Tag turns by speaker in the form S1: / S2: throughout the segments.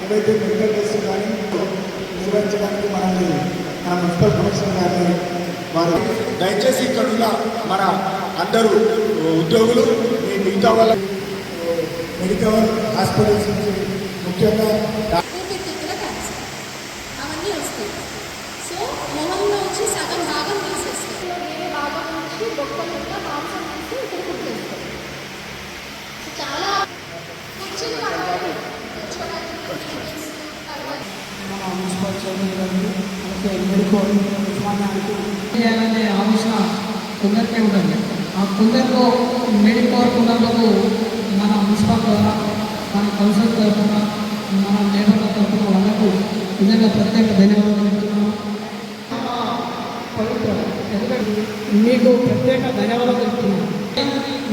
S1: ఏవైతే medical test కానీ నిర్వహించడానికి మనల్ని మన మున్సిపల్ కమిషనర్ గారిని వారు దయచేసి ఇక్కడ ఉన్న మన అందరూ ఉద్యోగులు మిగతా వాళ్ళ మెడికల్ హాస్పిటల్స్ నుంచి ముఖ్యంగా
S2: అవన్నీ వస్తాయి. సో మొహంలో వచ్చి సగం భాగం తీసేస్తాయి, వేరే భాగం నుంచి గొప్ప గొప్ప మాంసం తీసి ఇక్కడ కుట్టేస్తాయి. చాలా
S3: మన మున్సిపల్ చైర్మన్ గారికి అలాగే మెడికల్ యజమాన్యానికి చేయాలనే ఆలోచన కొందరికే ఉంటుంది. ఆ కొందరిలో మెడికల్ కొందరులకు మన మున్సిపల్ ద్వారా మన కౌన్సిల్ తరఫున మన లేబర్ల తరఫున వాళ్ళకు నిజంగా ప్రత్యేక ధన్యవాదాలు చెప్తున్నాను. ఎందుకంటే మీకు ప్రత్యేక ధన్యవాదాలు చెప్తున్నాను.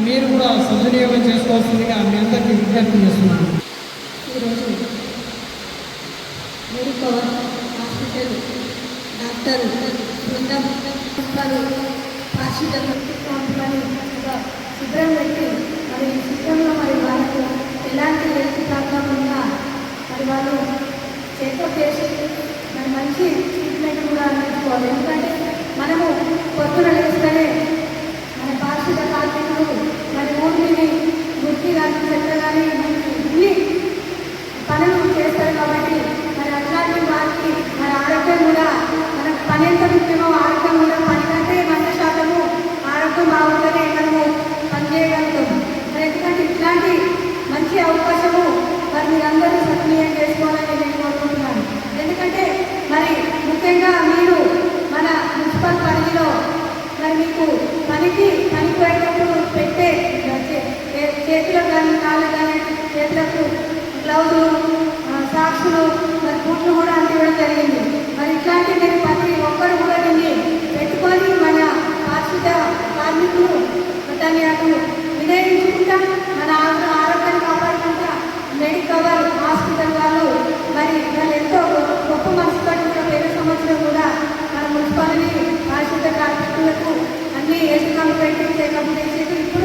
S3: మీరు కూడా సద్వినియోగం చేసుకోవాల్సిందిగా మీ అందరికీ విజ్ఞప్తి చేస్తున్నాను.
S2: ఈరోజు మెడికల్ హాస్పిటల్ డాక్టర్ బృందం పారిశుద్ధ శుభ్రం పెట్టి మరి శుభ్రంలో మరి వాళ్ళకు ఎలాంటి హెల్త్ ప్రాబ్లం ఉన్నా మరి వాళ్ళు చెకప్ చేసి మరి మంచి ట్రీట్మెంట్ కూడా అందించుకోవాలి. ఎందుకంటే మనము పొద్దున లేస్తేనే మన పారిశుద్ధ కార్మికులు మరి ఊరిని గుర్తి కానీ చెత్త కానీ ఇన్ని పనులు చేస్తారు. కాబట్టి మరి అట్లాంటి వారికి మన ఆరోగ్యం కూడా మనకు పని ఎంత ముఖ్యమో ఆరోగ్యం కూడా పని కంటే 100% ఆరోగ్యం బాగుంటేనే మనము పనిచేయగలుగుతాం. మరి ఎందుకంటే ఇట్లాంటి మంచి అవకాశము మరి మీరందరూ సద్వినియోగం చేసుకోవాలని నేను కోరుకుంటున్నాను. ఎందుకంటే మరి ముఖ్యంగా మీరు మన మున్సిపల్ పరిధిలో మరి మీకు పనిపోయేటప్పుడు పెట్టే చేతులకు కానీ కాళ్ళు కానీ చేతులకు గ్లౌజులు సాక్సులు మరి బూట్లు కూడా అందివ్వడం జరిగింది. మరి ఇట్లాంటి నేను ప్రతి ఒక్కరు కూడా దీన్ని పెట్టుకొని మన పారిశుద్ధ కార్మికులు దాన్ని అటు వినియోగించుకుంటా మన ఆరోగ్యాన్ని కాపాడుకుంటా మెడికల్ హాస్పిటల్ వాళ్ళు మరి వాళ్ళు ఎంతో గొప్ప మనసుతో కూడా పేరు సంవత్సరం కూడా మన మున్సిపాలిటీ పారిశుద్ధ కార్మికులకు అన్ని ఏసుకాలు పెట్టి చెకప్ చేసేది. ఇప్పుడు